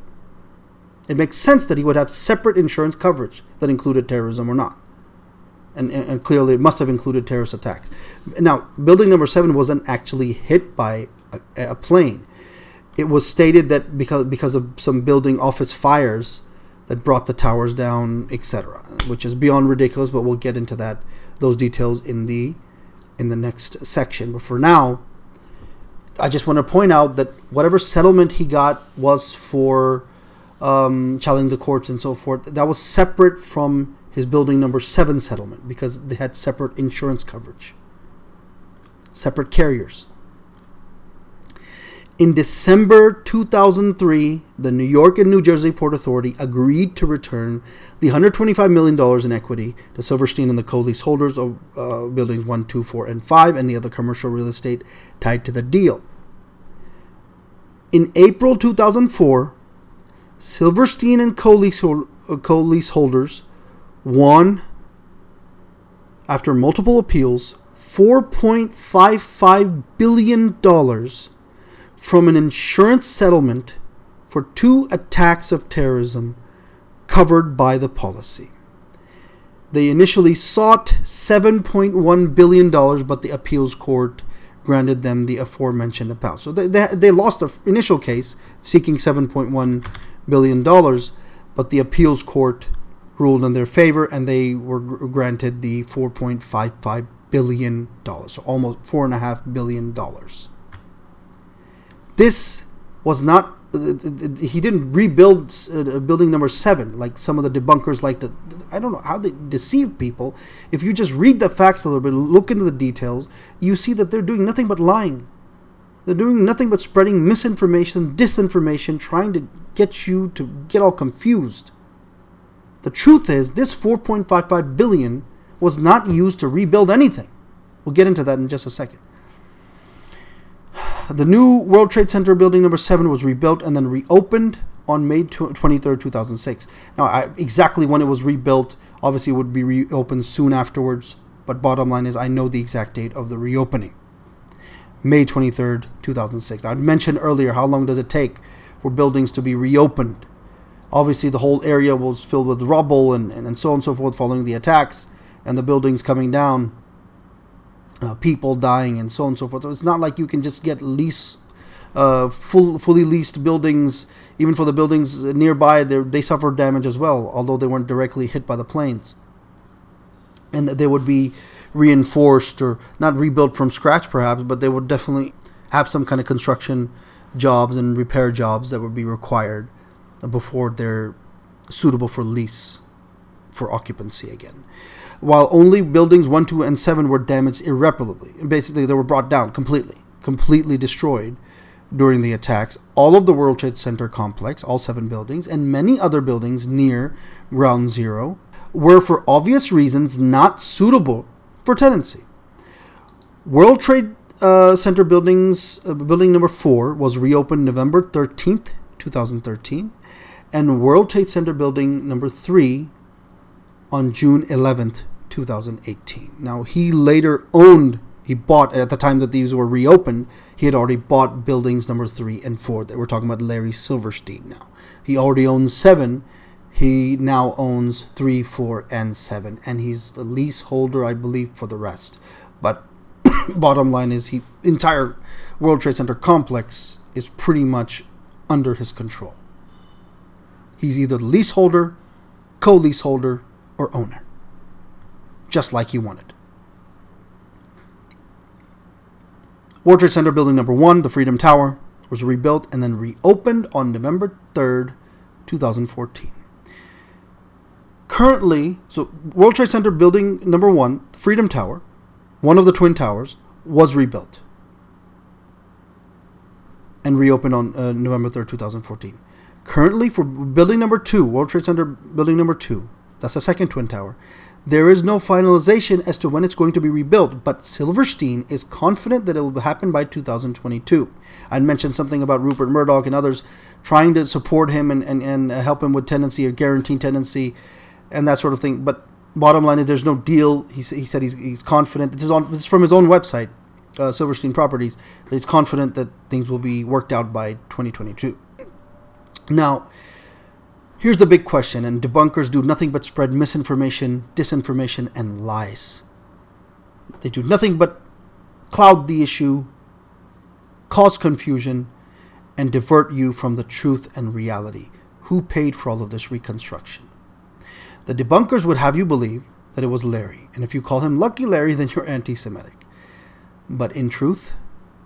It makes sense that he would have separate insurance coverage that included terrorism or not. And clearly it must have included terrorist attacks. Now, building number 7 wasn't actually hit by a plane. It was stated that because of some building office fires that brought the towers down, etc., which is beyond ridiculous, but we'll get into those details in the next section. But for now, I just want to point out that whatever settlement he got was for challenging the courts and so forth. That was separate from his building number 7 settlement, because they had separate insurance coverage, separate carriers. In December 2003, the New York and New Jersey Port Authority agreed to return the $125 million in equity to Silverstein and the co-lease holders of buildings 1, 2, 4, and 5 and the other commercial real estate tied to the deal. In April 2004, Silverstein and co-lease holders won, after multiple appeals, $4.55 billion from an insurance settlement for 2 attacks of terrorism covered by the policy. They initially sought $7.1 billion, but the appeals court granted them the aforementioned amount. So they lost the initial case seeking $7.1 billion, but the appeals court ruled in their favor, and they were granted the $4.55 billion, so almost $4.5 billion. This was not, he didn't rebuild building number 7 like some of the debunkers like to. I don't know how they deceive people. If you just read the facts a little bit, look into the details, you see that they're doing nothing but lying. They're doing nothing but spreading misinformation, disinformation, trying to get you to get all confused. The truth is, this $4.55 billion was not used to rebuild anything. We'll get into that in just a second. The new World Trade Center building number 7 was rebuilt and then reopened on May 23rd, 2006. Now, exactly when it was rebuilt, obviously it would be reopened soon afterwards, but bottom line is I know the exact date of the reopening. May 23rd, 2006. Now, I mentioned earlier, how long does it take for buildings to be reopened? Obviously, the whole area was filled with rubble and so on and so forth following the attacks, and the buildings coming down, people dying and so on and so forth. So it's not like you can just get fully leased buildings. Even for the buildings nearby, they suffered damage as well, although they weren't directly hit by the planes. And they would be reinforced, or not rebuilt from scratch perhaps, but they would definitely have some kind of construction jobs and repair jobs that would be required before they're suitable for lease, for occupancy again. While only buildings 1, 2, and 7 were damaged irreparably. Basically, they were brought down completely destroyed during the attacks. All of the World Trade Center complex, all 7 buildings, and many other buildings near Ground Zero were, for obvious reasons, not suitable for tenancy. World Trade Center building number 4 was reopened November 13th, 2013, and World Trade Center building number 3 on June 11th, 2018. Now, he bought, at the time that these were reopened, he had already bought buildings number 3 and 4. We're talking about Larry Silverstein now. He already owns 7. He now owns 3, 4, and 7. And he's the leaseholder, I believe, for the rest. But bottom line is, entire World Trade Center complex is pretty much under his control. He's either the leaseholder, co-leaseholder, or owner, just like he wanted. World Trade Center Building Number 1, the Freedom Tower, was rebuilt and then reopened on November 3rd, 2014. Currently, so World Trade Center Building Number 1, the Freedom Tower, one of the Twin Towers, was rebuilt and reopened on November 3rd, 2014. Currently, for Building Number 2, World Trade Center Building Number 2, that's the second Twin Tower, there is no finalization as to when it's going to be rebuilt, but Silverstein is confident that it will happen by 2022. I mentioned something about Rupert Murdoch and others trying to support him and help him with tenancy or guaranteed tenancy and that sort of thing. But bottom line is there's no deal. He said he's confident. This is from his own website, Silverstein Properties. He's confident that things will be worked out by 2022. Now, here's the big question, and debunkers do nothing but spread misinformation, disinformation, and lies. They do nothing but cloud the issue, cause confusion, and divert you from the truth and reality. Who paid for all of this reconstruction? The debunkers would have you believe that it was Larry, and if you call him Lucky Larry, then you're anti-Semitic. But in truth,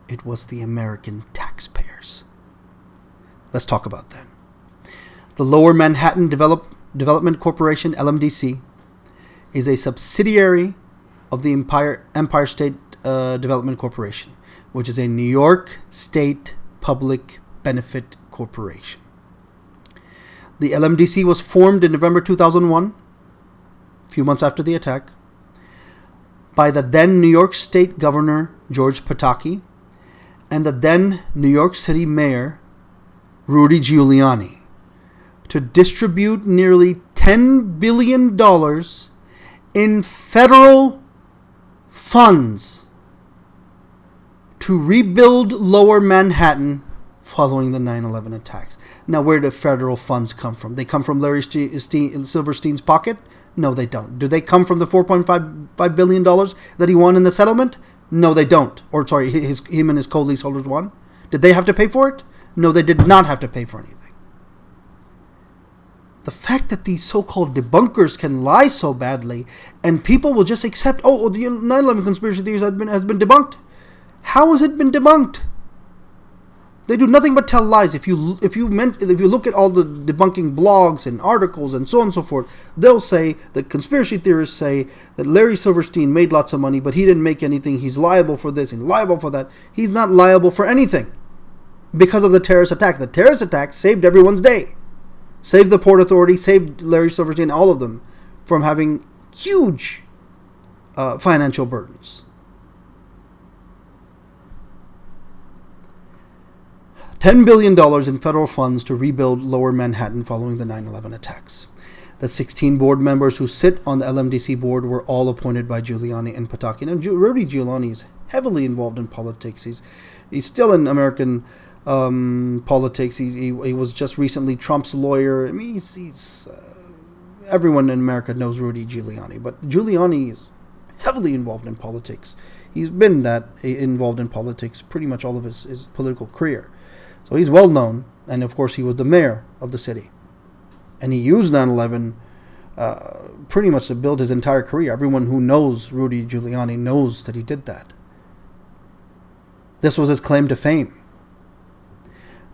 it was the American taxpayers. Let's talk about that. The Lower Manhattan Development Corporation, LMDC, is a subsidiary of the Empire State Development Corporation, which is a New York State public benefit corporation. The LMDC was formed in November 2001, a few months after the attack, by the then New York State Governor George Pataki and the then New York City Mayor Rudy Giuliani, to distribute nearly $10 billion in federal funds to rebuild Lower Manhattan following the 9/11 attacks. Now, where do federal funds come from? They come from Larry Silverstein's pocket? No, they don't. Do they come from the $4.5 billion that he won in the settlement? No, they don't. Or, sorry, him and his co-leaseholders won. Did they have to pay for it? No, they did not have to pay for anything. The fact that these so-called debunkers can lie so badly and people will just accept, oh, the 9/11 conspiracy theories has been debunked. How has it been debunked? They do nothing but tell lies. If you look at all the debunking blogs and articles and so on and so forth, they'll say, the conspiracy theorists say that Larry Silverstein made lots of money, but he didn't make anything. He's liable for this and liable for that. He's not liable for anything because of the terrorist attack. The terrorist attack saved everyone's day. Saved the Port Authority, saved Larry Silverstein, all of them, from having huge financial burdens. $10 billion in federal funds to rebuild Lower Manhattan following the 9/11 attacks. The 16 board members who sit on the LMDC board were all appointed by Giuliani and Pataki. And Rudy Giuliani is heavily involved in politics. He's still in American politics. He was just recently Trump's lawyer. I mean, he's everyone in America knows Rudy Giuliani, but Giuliani is heavily involved in politics. He's been that involved in politics pretty much all of his political career. So he's well known, and of course he was the mayor of the city. And he used 9/11 pretty much to build his entire career. Everyone who knows Rudy Giuliani knows that he did that. This was his claim to fame.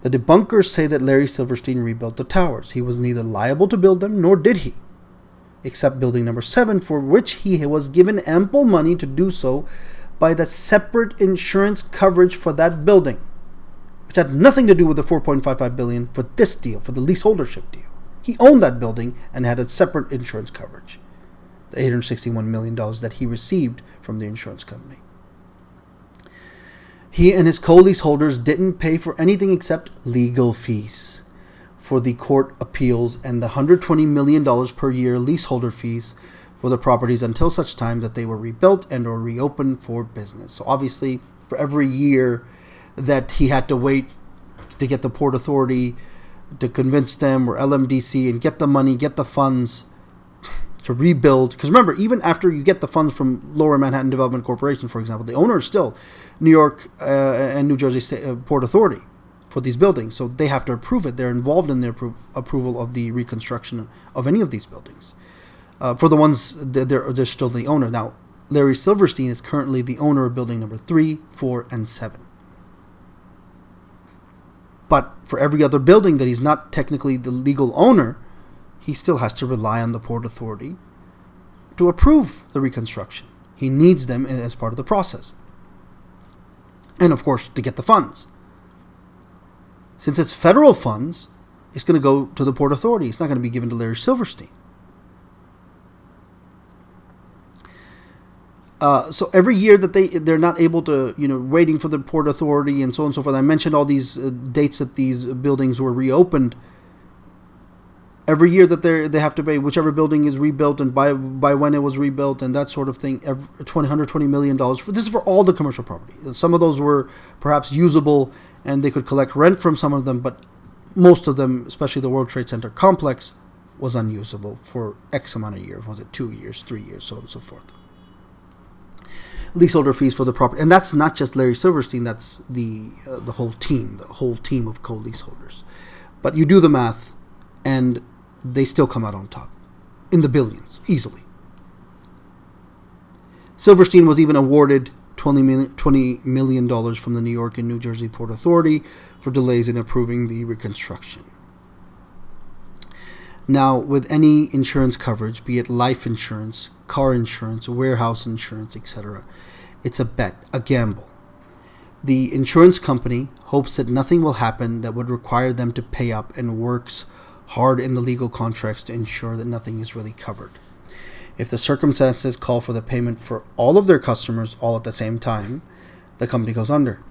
The debunkers say that Larry Silverstein rebuilt the towers. He was neither liable to build them, nor did he, except building number 7, for which he was given ample money to do so by the separate insurance coverage for that building, which had nothing to do with the $4.55 billion for this deal, for the leaseholdership deal. He owned that building and had a separate insurance coverage, the $861 million that he received from the insurance company. He and his co-leaseholders didn't pay for anything except legal fees for the court appeals and the $120 million per year leaseholder fees for the properties until such time that they were rebuilt and or reopened for business. So obviously, for every year that he had to wait to get the Port Authority to convince them, or LMDC, and get the money, get the funds to rebuild. Because remember, even after you get the funds from Lower Manhattan Development Corporation, for example, the owner is still New York and New Jersey State Port Authority for these buildings. So they have to approve it. They're involved in the approval of the reconstruction of any of these buildings. For the ones they're still the owner. Now, Larry Silverstein is currently the owner of building number 3, 4, and 7. But for every other building that he's not technically the legal owner, he still has to rely on the Port Authority to approve the reconstruction. He needs them as part of the process. And of course, to get the funds. Since it's federal funds, it's going to go to the Port Authority. It's not going to be given to Larry Silverstein. So every year that they're not able to, waiting for the Port Authority and so on and so forth. I mentioned all these dates that these buildings were reopened. Every year that they have to pay, whichever building is rebuilt and by when it was rebuilt and that sort of thing, $120 million. This is for all the commercial property. Some of those were perhaps usable and they could collect rent from some of them, but most of them, especially the World Trade Center complex, was unusable for X amount of years. Was it 2 years, 3 years, so on and so forth. Leaseholder fees for the property. And that's not just Larry Silverstein, that's the whole team of co-leaseholders. But you do the math, and they still come out on top. In the billions, easily. Silverstein was even awarded $20 million from the New York and New Jersey Port Authority for delays in approving the reconstruction. Now, with any insurance coverage, be it life insurance, car insurance, warehouse insurance, etc., it's a bet, a gamble. The insurance company hopes that nothing will happen that would require them to pay up and works hard in the legal contracts to ensure that nothing is really covered. If the circumstances call for the payment for all of their customers all at the same time, the company goes under.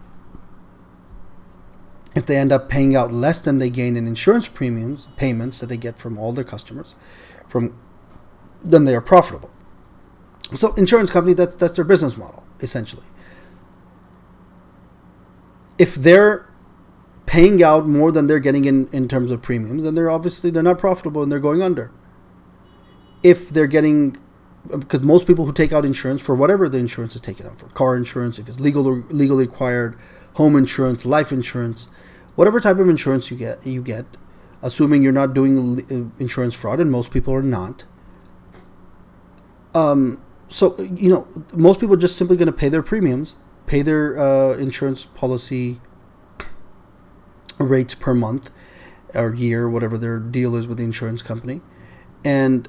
If they end up paying out less than they gain in insurance payments that they get from all their customers, then they are profitable. So insurance company, that's their business model, essentially. If they're paying out more than they're getting in terms of premiums, then they're not profitable and they're going under. If they're getting, because most people who take out insurance for whatever the insurance is taken out for, car insurance, if it's legally required, home insurance, life insurance, whatever type of insurance you get, assuming you're not doing insurance fraud, and most people are not. So most people are just simply going to pay their premiums, pay their insurance policy rates per month or year, whatever their deal is with the insurance company, and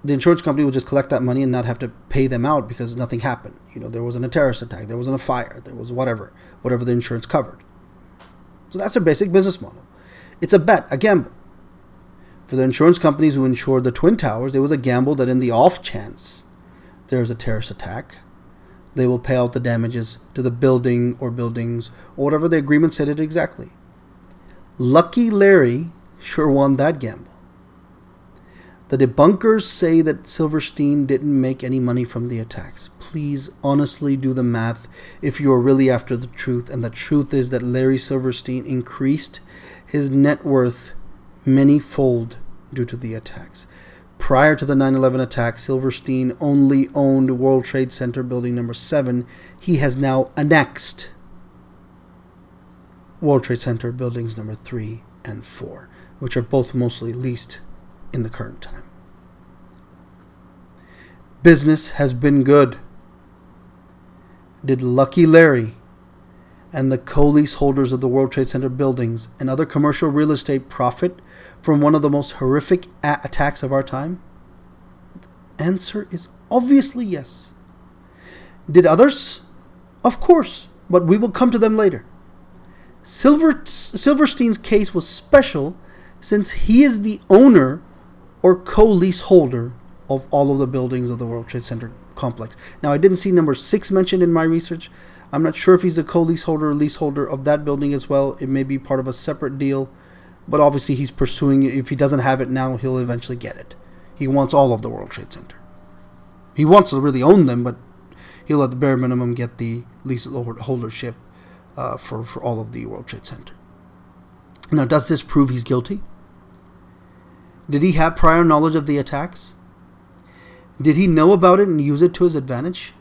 the insurance company will just collect that money and not have to pay them out because nothing happened. There wasn't a terrorist attack, there wasn't a fire, there was whatever the insurance covered. So that's their basic business model. It's a bet, a gamble. For the insurance companies who insured the Twin Towers, there was a gamble that in the off chance there is a terrorist attack, they will pay out the damages to the building or buildings or whatever the agreement said it exactly. Lucky Larry sure won that gamble. The debunkers say that Silverstein didn't make any money from the attacks. Please honestly do the math if you are really after the truth. And the truth is that Larry Silverstein increased his net worth many-fold due to the attacks. Prior to the 9/11 attack, Silverstein only owned World Trade Center building number 7. He has now annexed World Trade Center buildings number 3 and 4, which are both mostly leased in the current time. Business has been good. Did Lucky Larry and the co-lease holders of the World Trade Center buildings and other commercial real estate profit from one of the most horrific attacks of our time? The answer is obviously yes. Did others? Of course, but we will come to them later. Silverstein's case was special since he is the owner or co-lease holder of all of the buildings of the World Trade Center complex. Now, I didn't see number 6 mentioned in my research. I'm not sure if he's a co-lease holder or leaseholder of that building as well. It may be part of a separate deal, but obviously he's pursuing it. If he doesn't have it now, he'll eventually get it. He wants all of the World Trade Center. He wants to really own them, but he'll at the bare minimum get the lease holdership for all of the World Trade Center. Now, does this prove he's guilty? Did he have prior knowledge of the attacks? Did he know about it and use it to his advantage?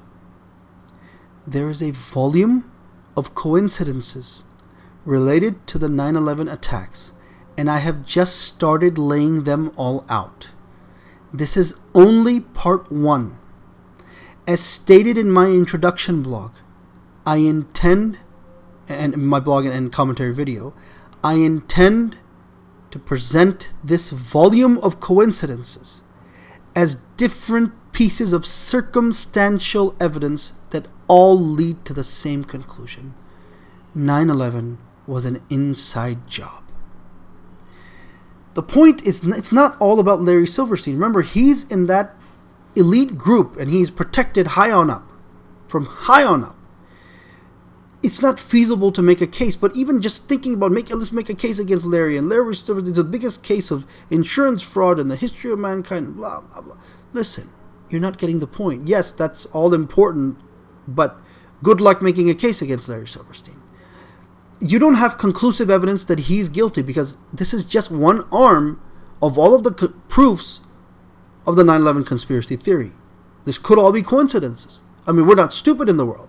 There is a volume of coincidences related to the 9/11 attacks, and I have just started laying them all out. This is only part 1. As stated in my introduction blog, I intend, and my blog and commentary video, I intend to present this volume of coincidences as different pieces of circumstantial evidence that all lead to the same conclusion. 9/11 was an inside job. The point is, it's not all about Larry Silverstein. Remember, he's in that elite group and he's protected high on up. From high on up. It's not feasible to make a case, but even just thinking about let's make a case against Larry, and Larry Silverstein is the biggest case of insurance fraud in the history of mankind, blah, blah, blah. Listen, you're not getting the point. Yes, that's all important, but good luck making a case against Larry Silverstein. You don't have conclusive evidence that he's guilty because this is just one arm of all of the proofs of the 9/11 conspiracy theory. This could all be coincidences. I mean, we're not stupid in the world.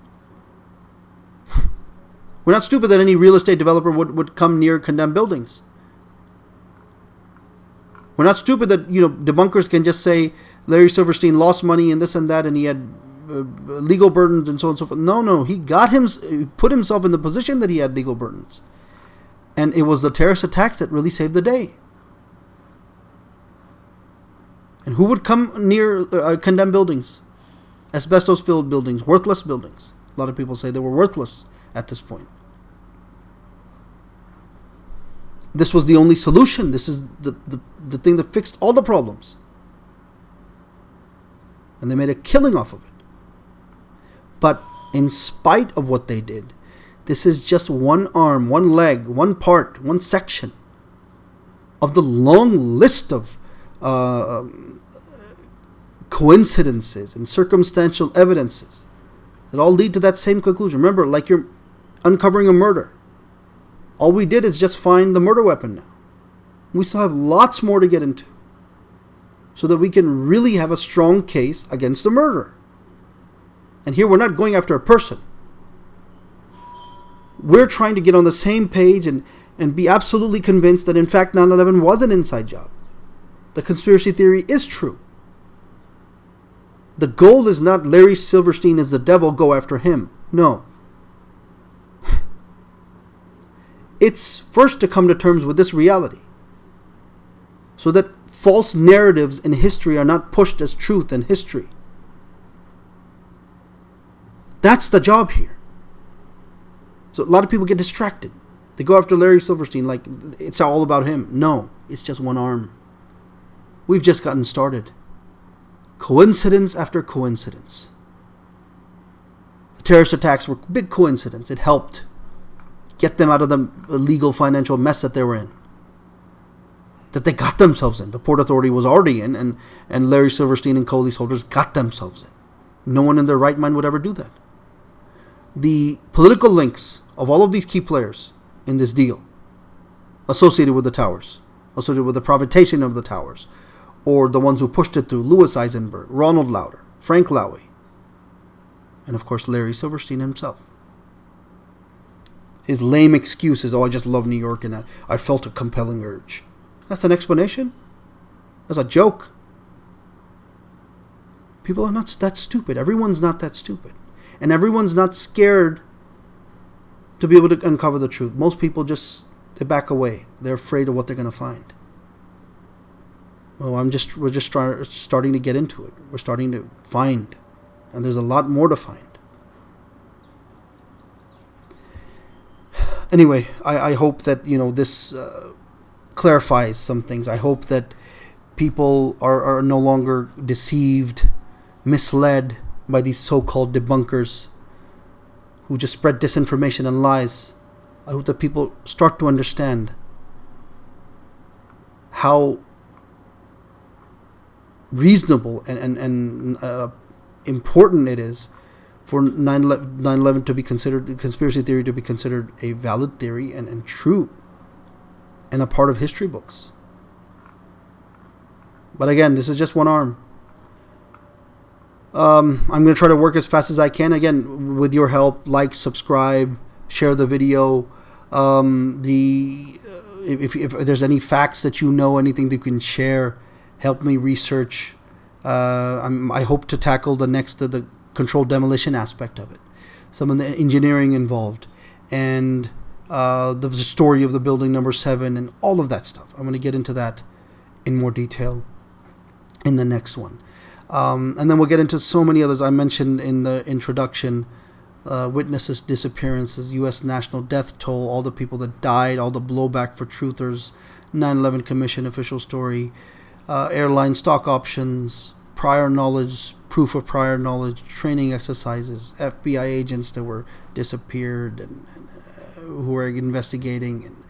We're not stupid that any real estate developer would come near condemned buildings. We're not stupid that, debunkers can just say Larry Silverstein lost money and this and that and he had legal burdens and so on and so forth. No, he put himself in the position that he had legal burdens. And it was the terrorist attacks that really saved the day. And who would come near condemned buildings? Asbestos-filled buildings, worthless buildings. A lot of people say they were worthless at this point. This was the only solution. This is the thing that fixed all the problems. And they made a killing off of it. But in spite of what they did, this is just one arm, one leg, one part, one section of the long list of coincidences and circumstantial evidences that all lead to that same conclusion. Remember, like you're uncovering a murder. All we did is just find the murder weapon now. We still have lots more to get into so that we can really have a strong case against the murderer. And here we're not going after a person. We're trying to get on the same page and be absolutely convinced that in fact 9/11 was an inside job. The conspiracy theory is true. The goal is not Larry Silverstein is the devil, go after him. No. It's first to come to terms with this reality so that false narratives in history are not pushed as truth in history. That's the job here. So a lot of people get distracted. They go after Larry Silverstein like it's all about him. No, it's just one arm. We've just gotten started. Coincidence after coincidence. The terrorist attacks were a big coincidence. It helped get them out of the illegal financial mess that they were in. That they got themselves in. The Port Authority was already in, and Larry Silverstein and co-leaseholders got themselves in. No one in their right mind would ever do that. The political links of all of these key players in this deal associated with the towers, associated with the privatization of the towers, or the ones who pushed it through, Louis Eisenberg, Ronald Lauder, Frank Lowy, and of course Larry Silverstein himself. His lame excuse is, I just love New York and I felt a compelling urge. That's an explanation? That's a joke. People are not that stupid. Everyone's not that stupid. And everyone's not scared to be able to uncover the truth. Most people they back away. They're afraid of what they're going to find. Well, we're just starting to get into it. We're starting to find. And there's a lot more to find. Anyway, I hope that, this clarifies some things. I hope that people are no longer deceived, misled by these so-called debunkers who just spread disinformation and lies. I hope that people start to understand how reasonable and important it is for 9/11 to be considered, the conspiracy theory to be considered a valid theory and true and a part of history books. But again, this is just one arm. I'm going to try to work as fast as I can. Again, with your help, like, subscribe, share the video. If there's any facts that you know, anything that you can share, help me research. I hope to tackle the controlled demolition aspect of it, some of the engineering involved, and the story of the building number 7 and all of that stuff. I'm going to get into that in more detail in the next one. And then we'll get into so many others. I mentioned in the introduction, witnesses' disappearances, U.S. national death toll, all the people that died, all the blowback for truthers, 9/11 Commission official story, airline stock options, prior knowledge, proof of prior knowledge, training exercises, FBI agents that were disappeared and who are investigating, and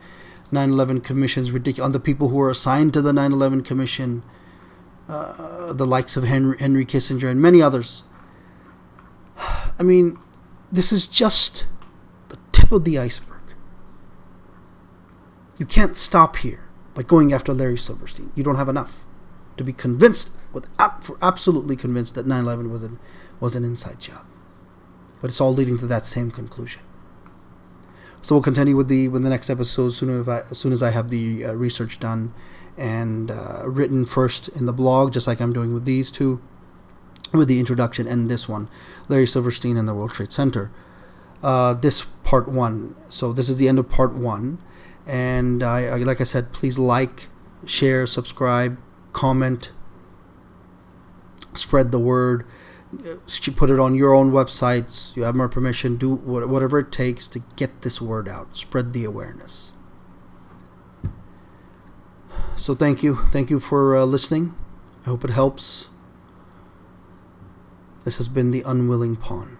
9/11 Commission's ridiculous on the people who were assigned to the 9/11 Commission, the likes of Henry Kissinger and many others. I mean, this is just the tip of the iceberg. You can't stop here by going after Larry Silverstein. You don't have enough to be convinced, absolutely convinced, that 9/11 was an inside job. But it's all leading to that same conclusion. So we'll continue with the next episode as soon as I have the research done and written first in the blog, just like I'm doing with these two, with the introduction and this one, Larry Silverstein and the World Trade Center. This part 1. So this is the end of part 1. And I like I said, please like, share, subscribe, comment, spread the word. Put it on your own websites. You have my permission. Do whatever it takes to get this word out. Spread the awareness. So thank you. Thank you for listening. I hope it helps. This has been The Unwilling Pawn.